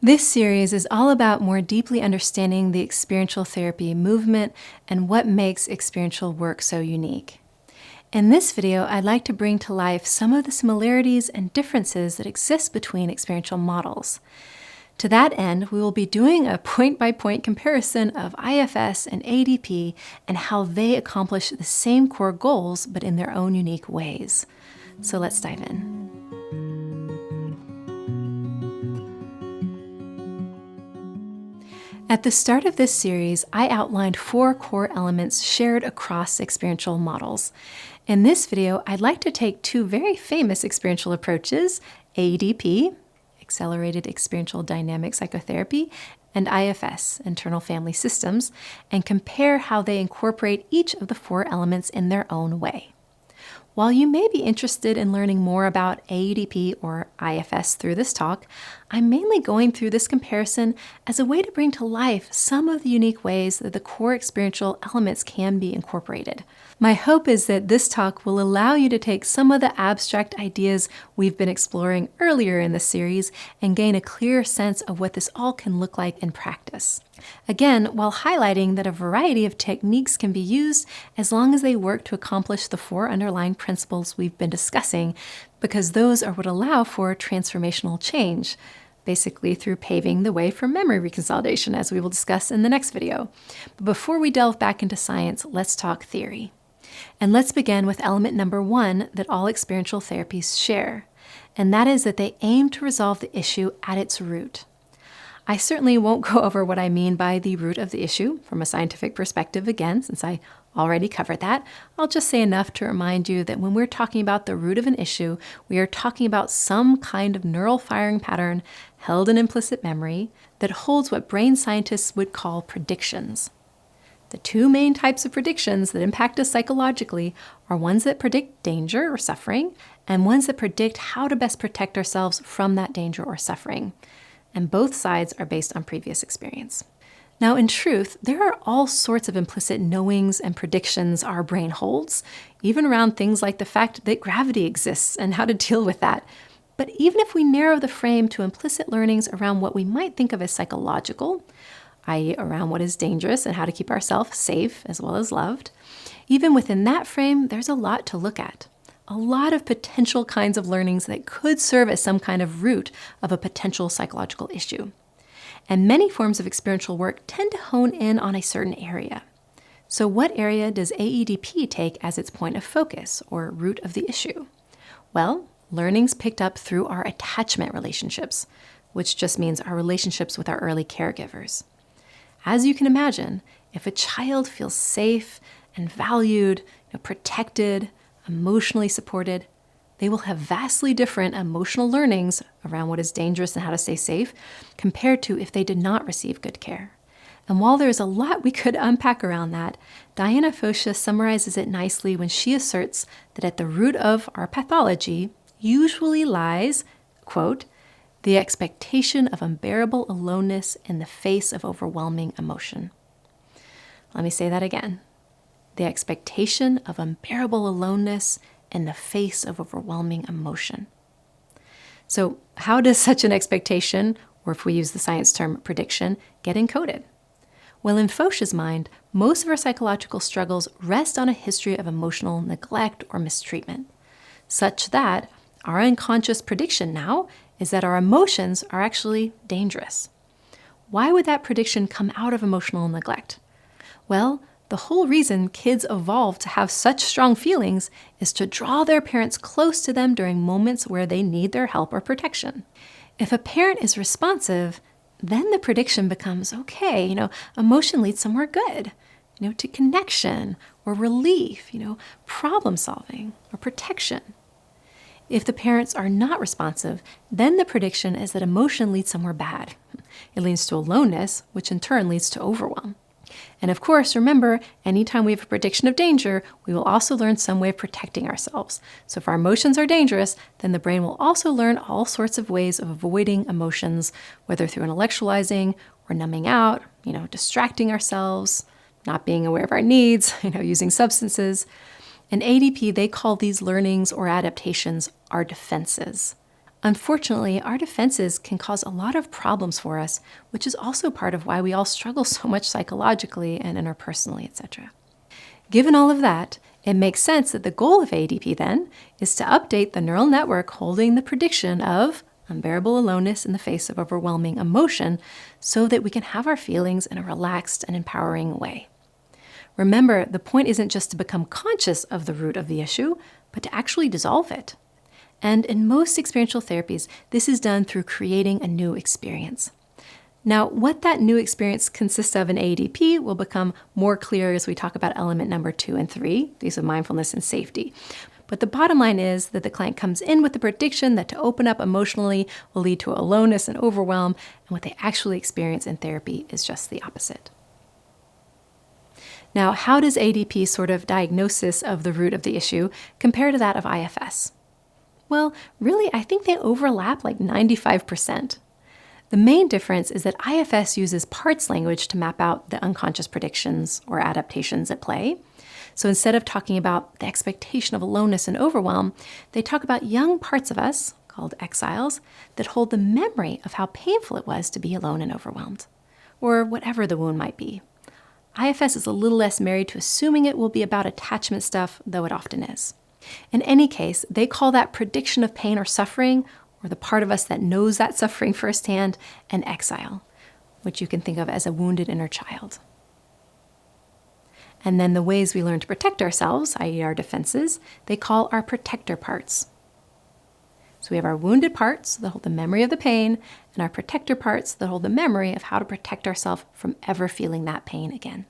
This series is all about more deeply understanding the experiential therapy movement and what makes experiential work so unique. In this video, I'd like to bring to life some of the similarities and differences that exist between experiential models. To that end, we will be doing a point-by-point comparison of IFS and AEDP and how they accomplish the same core goals, but in their own unique ways. So let's dive in. At the start of this series, I outlined 4 core elements shared across experiential models. In this video, I'd like to take 2 very famous experiential approaches, AEDP, Accelerated Experiential Dynamic Psychotherapy, and IFS, Internal Family Systems, and compare how they incorporate each of the 4 elements in their own way. While you may be interested in learning more about AEDP or IFS through this talk, I'm mainly going through this comparison as a way to bring to life some of the unique ways that the core experiential elements can be incorporated. My hope is that this talk will allow you to take some of the abstract ideas we've been exploring earlier in the series and gain a clearer sense of what this all can look like in practice. Again, while highlighting that a variety of techniques can be used as long as they work to accomplish the 4 underlying principles we've been discussing, because those are what allow for transformational change, basically through paving the way for memory reconsolidation, as we will discuss in the next video. But before we delve back into science, let's talk theory. And let's begin with element number 1 that all experiential therapies share, and that is that they aim to resolve the issue at its root. I certainly won't go over what I mean by the root of the issue from a scientific perspective again, since I already covered that. I'll just say enough to remind you that when we're talking about the root of an issue, we are talking about some kind of neural firing pattern held in implicit memory that holds what brain scientists would call predictions. The 2 main types of predictions that impact us psychologically are ones that predict danger or suffering, and ones that predict how to best protect ourselves from that danger or suffering. And both sides are based on previous experience. Now, in truth, there are all sorts of implicit knowings and predictions our brain holds, even around things like the fact that gravity exists and how to deal with that. But even if we narrow the frame to implicit learnings around what we might think of as psychological, i.e. around what is dangerous and how to keep ourselves safe as well as loved, even within that frame, there's a lot to look at. A lot of potential kinds of learnings that could serve as some kind of root of a potential psychological issue. And many forms of experiential work tend to hone in on a certain area. So what area does AEDP take as its point of focus or root of the issue? Well, learnings picked up through our attachment relationships, which just means our relationships with our early caregivers. As you can imagine, if a child feels safe and valued, protected, emotionally supported, they will have vastly different emotional learnings around what is dangerous and how to stay safe compared to if they did not receive good care. And while there's a lot we could unpack around that, Diana Fosha summarizes it nicely when she asserts that at the root of our pathology usually lies, quote, the expectation of unbearable aloneness in the face of overwhelming emotion. Let me say that again. The expectation of unbearable aloneness in the face of overwhelming emotion. So how does such an expectation, or if we use the science term prediction, get encoded? Well, in Fosha's mind, most of our psychological struggles rest on a history of emotional neglect or mistreatment, such that our unconscious prediction now is that our emotions are actually dangerous. Why would that prediction come out of emotional neglect? Well, the whole reason kids evolve to have such strong feelings is to draw their parents close to them during moments where they need their help or protection. If a parent is responsive, then the prediction becomes, okay, emotion leads somewhere good, to connection or relief, problem solving or protection. If the parents are not responsive, then the prediction is that emotion leads somewhere bad. It leads to aloneness, which in turn leads to overwhelm. And of course, remember, anytime we have a prediction of danger, we will also learn some way of protecting ourselves. So if our emotions are dangerous, then the brain will also learn all sorts of ways of avoiding emotions, whether through intellectualizing or numbing out, distracting ourselves, not being aware of our needs, using substances. In AEDP, they call these learnings or adaptations our defenses. Unfortunately, our defenses can cause a lot of problems for us, which is also part of why we all struggle so much psychologically and interpersonally, etc. Given all of that, it makes sense that the goal of AEDP then is to update the neural network holding the prediction of unbearable aloneness in the face of overwhelming emotion so that we can have our feelings in a relaxed and empowering way. Remember, the point isn't just to become conscious of the root of the issue, but to actually dissolve it. And in most experiential therapies, this is done through creating a new experience. Now, what that new experience consists of in AEDP will become more clear as we talk about element number 2 and 3, these are mindfulness and safety. But the bottom line is that the client comes in with the prediction that to open up emotionally will lead to aloneness and overwhelm, and what they actually experience in therapy is just the opposite. Now, how does AEDP sort of diagnosis of the root of the issue compare to that of IFS? Well, really, I think they overlap like 95%. The main difference is that IFS uses parts language to map out the unconscious predictions or adaptations at play. So instead of talking about the expectation of aloneness and overwhelm, they talk about young parts of us, called exiles, that hold the memory of how painful it was to be alone and overwhelmed, or whatever the wound might be. IFS is a little less married to assuming it will be about attachment stuff, though it often is. In any case, they call that prediction of pain or suffering, or the part of us that knows that suffering firsthand, an exile, which you can think of as a wounded inner child. And then the ways we learn to protect ourselves, i.e. our defenses, they call our protector parts. So we have our wounded parts that hold the memory of the pain, and our protector parts that hold the memory of how to protect ourselves from ever feeling that pain again.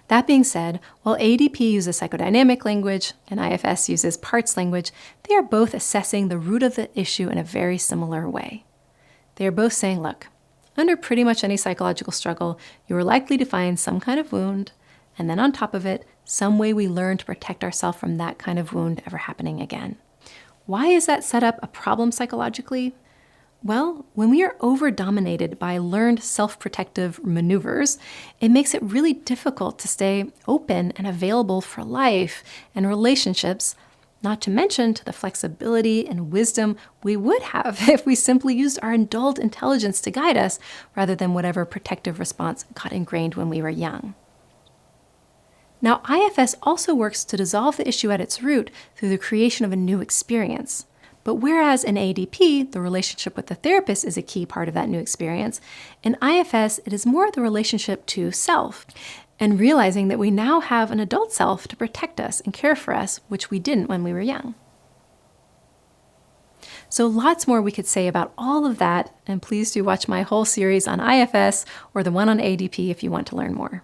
That being said, while AEDP uses psychodynamic language and IFS uses parts language, they are both assessing the root of the issue in a very similar way. They are both saying, look, under pretty much any psychological struggle, you are likely to find some kind of wound, and then on top of it, some way we learn to protect ourselves from that kind of wound ever happening again. Why is that set up a problem psychologically? Well, when we are over-dominated by learned self-protective maneuvers, it makes it really difficult to stay open and available for life and relationships, not to mention to the flexibility and wisdom we would have if we simply used our adult intelligence to guide us rather than whatever protective response got ingrained when we were young. Now, IFS also works to dissolve the issue at its root through the creation of a new experience. But whereas in AEDP, the relationship with the therapist is a key part of that new experience, in IFS, it is more the relationship to self, and realizing that we now have an adult self to protect us and care for us, which we didn't when we were young. So lots more we could say about all of that, and please do watch my whole series on IFS or the one on AEDP if you want to learn more.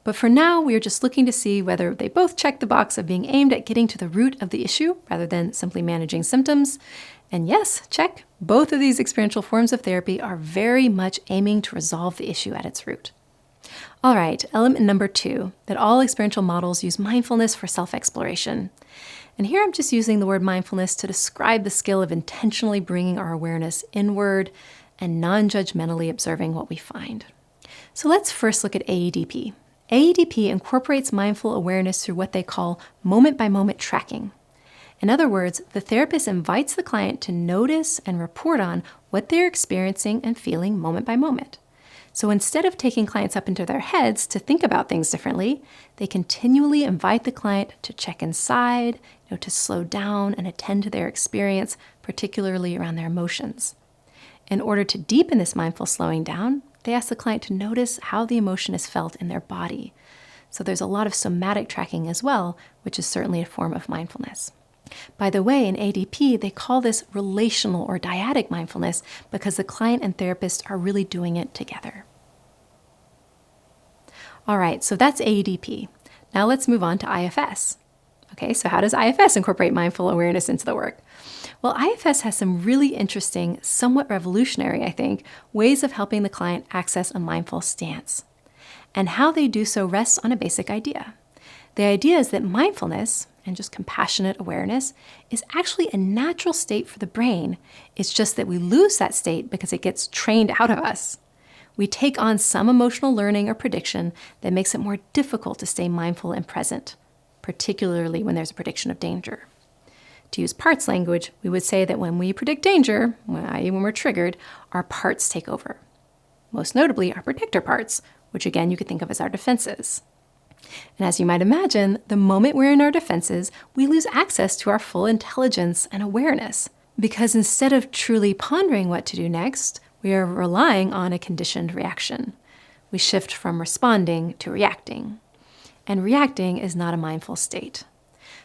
But for now, we are just looking to see whether they both check the box of being aimed at getting to the root of the issue rather than simply managing symptoms. And yes, check, both of these experiential forms of therapy are very much aiming to resolve the issue at its root. All right, element number 2, that all experiential models use mindfulness for self-exploration. And here I'm just using the word mindfulness to describe the skill of intentionally bringing our awareness inward and non-judgmentally observing what we find. So let's first look at AEDP. AEDP incorporates mindful awareness through what they call moment-by-moment tracking. In other words, the therapist invites the client to notice and report on what they're experiencing and feeling moment by moment. So instead of taking clients up into their heads to think about things differently, they continually invite the client to check inside, to slow down and attend to their experience, particularly around their emotions. In order to deepen this mindful slowing down, they ask the client to notice how the emotion is felt in their body. So there's a lot of somatic tracking as well, which is certainly a form of mindfulness. By the way, in AEDP, they call this relational or dyadic mindfulness because the client and therapist are really doing it together. All right, so that's AEDP. Now let's move on to IFS. Okay, so how does IFS incorporate mindful awareness into the work? Well, IFS has some really interesting, somewhat revolutionary, I think, ways of helping the client access a mindful stance. And how they do so rests on a basic idea. The idea is that mindfulness, and just compassionate awareness, is actually a natural state for the brain. It's just that we lose that state because it gets trained out of us. We take on some emotional learning or prediction that makes it more difficult to stay mindful and present, particularly when there's a prediction of danger. To use parts language, we would say that when we predict danger, i.e. when we're triggered, our parts take over. Most notably, our protector parts, which again you could think of as our defenses. And as you might imagine, the moment we're in our defenses, we lose access to our full intelligence and awareness. Because instead of truly pondering what to do next, we are relying on a conditioned reaction. We shift from responding to reacting. And reacting is not a mindful state.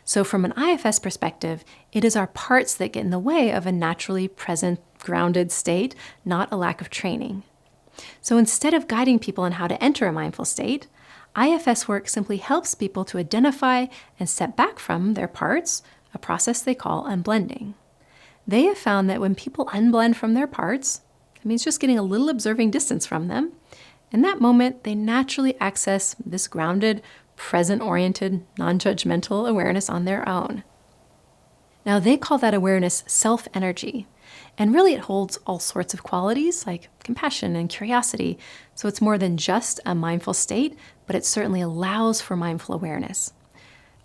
So from an IFS perspective, it is our parts that get in the way of a naturally present, grounded state, not a lack of training. So instead of guiding people on how to enter a mindful state, IFS work simply helps people to identify and step back from their parts, a process they call unblending. They have found that when people unblend from their parts, it means just getting a little observing distance from them. In that moment, they naturally access this grounded, present-oriented, non-judgmental awareness on their own. Now, they call that awareness self-energy. And really, it holds all sorts of qualities like compassion and curiosity. So it's more than just a mindful state, but it certainly allows for mindful awareness.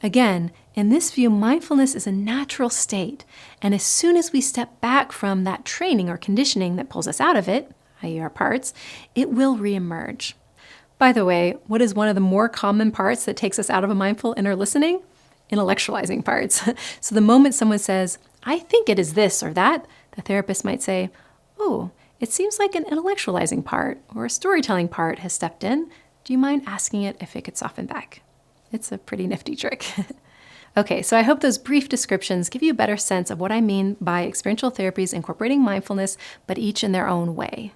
Again, in this view, mindfulness is a natural state. And as soon as we step back from that training or conditioning that pulls us out of it, i.e. our parts, it will reemerge. By the way, what is one of the more common parts that takes us out of a mindful inner listening? Intellectualizing parts. So the moment someone says, I think it is this or that, the therapist might say, oh, it seems like an intellectualizing part or a storytelling part has stepped in. Do you mind asking it if it could soften back? It's a pretty nifty trick. Okay, so I hope those brief descriptions give you a better sense of what I mean by experiential therapies incorporating mindfulness, but each in their own way.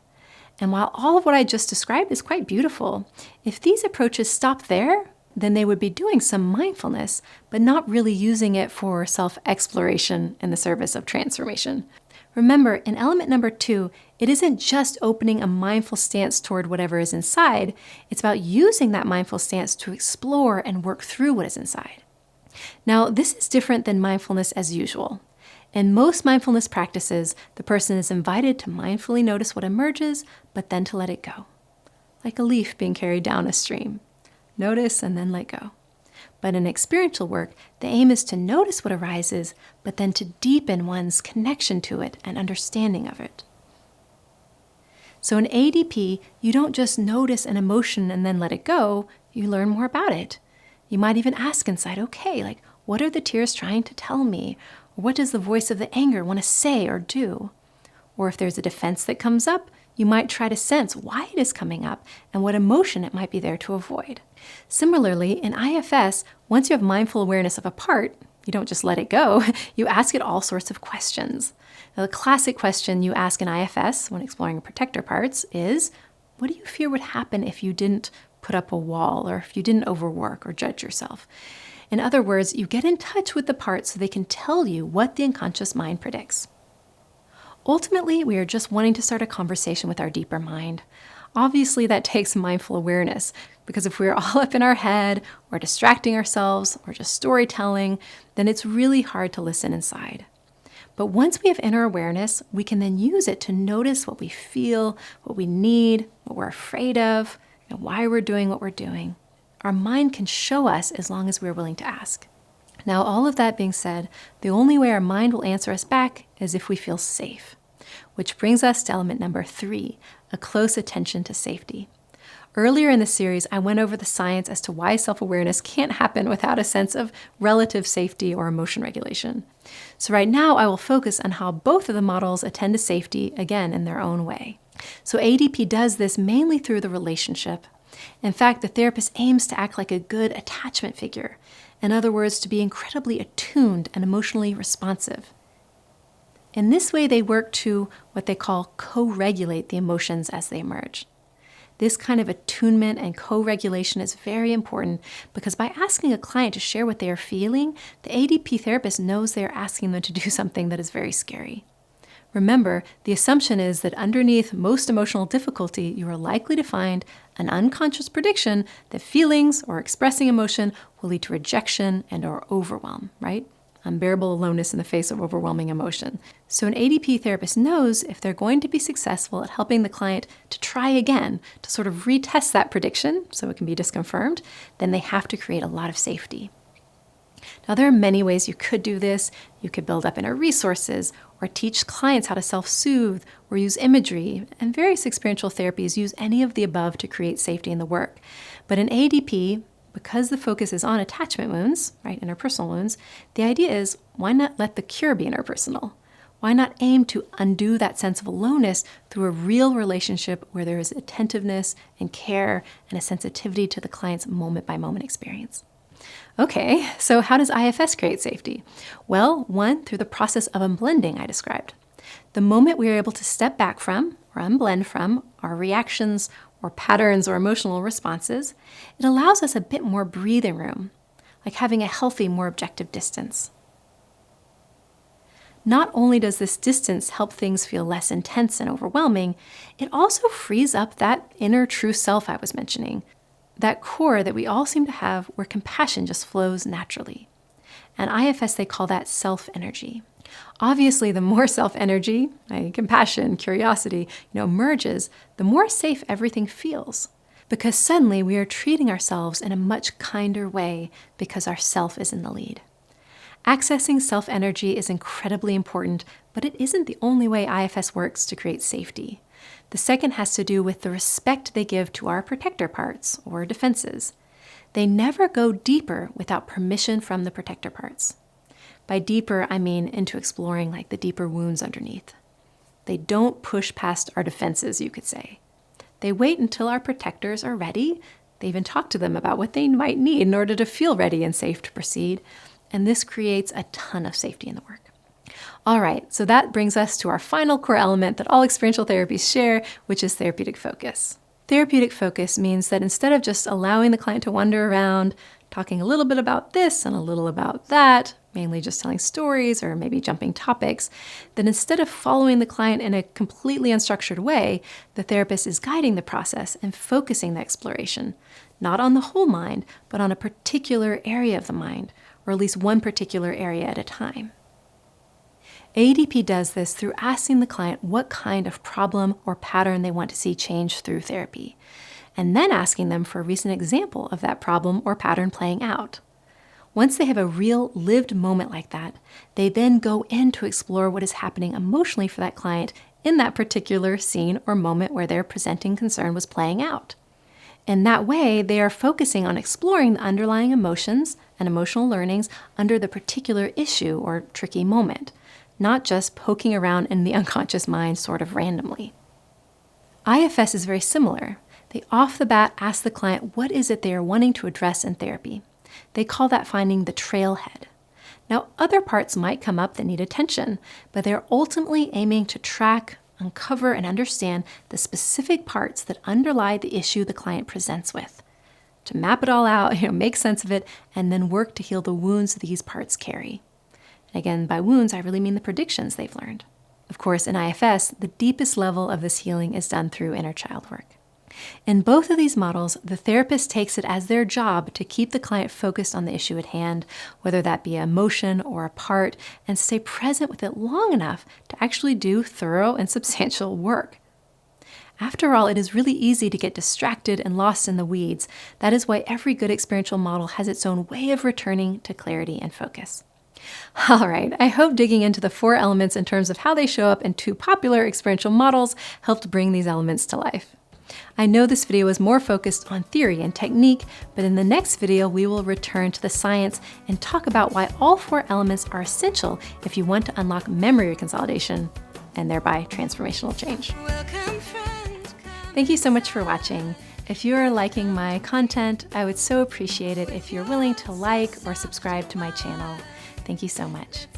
And while all of what I just described is quite beautiful, if these approaches stop there, then they would be doing some mindfulness, but not really using it for self-exploration in the service of transformation. Remember, in element number 2, it isn't just opening a mindful stance toward whatever is inside. It's about using that mindful stance to explore and work through what is inside. Now, this is different than mindfulness as usual. In most mindfulness practices, the person is invited to mindfully notice what emerges, but then to let it go. Like a leaf being carried down a stream. Notice and then let go. But in experiential work, the aim is to notice what arises, but then to deepen one's connection to it and understanding of it. So in AEDP, you don't just notice an emotion and then let it go, you learn more about it. You might even ask inside, okay, like, what are the tears trying to tell me? Or what does the voice of the anger want to say or do? Or if there's a defense that comes up, you might try to sense why it is coming up and what emotion it might be there to avoid. Similarly, in IFS, once you have mindful awareness of a part, you don't just let it go, you ask it all sorts of questions. Now, the classic question you ask in IFS when exploring protector parts is, what do you fear would happen if you didn't put up a wall or if you didn't overwork or judge yourself? In other words, you get in touch with the parts so they can tell you what the unconscious mind predicts. Ultimately, we are just wanting to start a conversation with our deeper mind. Obviously, that takes mindful awareness, because if we're all up in our head, or distracting ourselves, or just storytelling, then it's really hard to listen inside. But once we have inner awareness, we can then use it to notice what we feel, what we need, what we're afraid of, and why we're doing what we're doing. Our mind can show us as long as we're willing to ask. Now, all of that being said, the only way our mind will answer us back is if we feel safe, which brings us to element number 3, a close attention to safety. Earlier in the series, I went over the science as to why self-awareness can't happen without a sense of relative safety or emotion regulation. So right now, I will focus on how both of the models attend to safety, again, in their own way. So AEDP does this mainly through the relationship. In fact, the therapist aims to act like a good attachment figure. In other words, to be incredibly attuned and emotionally responsive. In this way, they work to what they call co-regulate the emotions as they emerge. This kind of attunement and co-regulation is very important because by asking a client to share what they are feeling, the AEDP therapist knows they are asking them to do something that is very scary. Remember, the assumption is that underneath most emotional difficulty, you are likely to find an unconscious prediction that feelings or expressing emotion will lead to rejection and or overwhelm, right? Unbearable aloneness in the face of overwhelming emotion. So an AEDP therapist knows if they're going to be successful at helping the client to try again, to sort of retest that prediction so it can be disconfirmed, then they have to create a lot of safety. Now, there are many ways you could do this. You could build up inner resources, or teach clients how to self-soothe, or use imagery, and various experiential therapies use any of the above to create safety in the work. But in AEDP, because the focus is on attachment wounds, right, interpersonal wounds, the idea is, why not let the cure be interpersonal? Why not aim to undo that sense of aloneness through a real relationship where there is attentiveness and care and a sensitivity to the client's moment-by-moment experience? Okay, so how does IFS create safety? Well, one, through the process of unblending I described. The moment we are able to step back from, or unblend from, our reactions or patterns or emotional responses, it allows us a bit more breathing room, like having a healthy, more objective distance. Not only does this distance help things feel less intense and overwhelming, it also frees up that inner true self I was mentioning, that core that we all seem to have where compassion just flows naturally. And IFS, they call that self-energy. Obviously, the more self-energy, compassion, curiosity, merges, the more safe everything feels. Because suddenly we are treating ourselves in a much kinder way because our self is in the lead. Accessing self-energy is incredibly important, but it isn't the only way IFS works to create safety. The second has to do with the respect they give to our protector parts, or defenses. They never go deeper without permission from the protector parts. By deeper, I mean into exploring like the deeper wounds underneath. They don't push past our defenses, you could say. They wait until our protectors are ready. They even talk to them about what they might need in order to feel ready and safe to proceed. And this creates a ton of safety in the work. All right, so that brings us to our final core element that all experiential therapies share, which is therapeutic focus. Therapeutic focus means that instead of just allowing the client to wander around, talking a little bit about this and a little about that, mainly just telling stories or maybe jumping topics, that instead of following the client in a completely unstructured way, the therapist is guiding the process and focusing the exploration, not on the whole mind, but on a particular area of the mind, or at least one particular area at a time. AEDP does this through asking the client what kind of problem or pattern they want to see change through therapy, and then asking them for a recent example of that problem or pattern playing out. Once they have a real lived moment like that, they then go in to explore what is happening emotionally for that client in that particular scene or moment where their presenting concern was playing out. In that way, they are focusing on exploring the underlying emotions and emotional learnings under the particular issue or tricky moment, not just poking around in the unconscious mind sort of randomly. IFS is very similar. They off the bat ask the client what is it they are wanting to address in therapy. They call that finding the trailhead. Now, other parts might come up that need attention, but they're ultimately aiming to track, uncover, and understand the specific parts that underlie the issue the client presents with, to map it all out, make sense of it, and then work to heal the wounds these parts carry. And again, by wounds, I really mean the predictions they've learned. Of course, in IFS, the deepest level of this healing is done through inner child work. In both of these models, the therapist takes it as their job to keep the client focused on the issue at hand, whether that be an emotion or a part, and stay present with it long enough to actually do thorough and substantial work. After all, it is really easy to get distracted and lost in the weeds. That is why every good experiential model has its own way of returning to clarity and focus. All right, I hope digging into the 4 elements in terms of how they show up in 2 popular experiential models helped bring these elements to life. I know this video is more focused on theory and technique, but in the next video, we will return to the science and talk about why all 4 elements are essential if you want to unlock memory reconsolidation and thereby transformational change. Thank you so much for watching. If you are liking my content, I would so appreciate it if you're willing to like or subscribe to my channel. Thank you so much.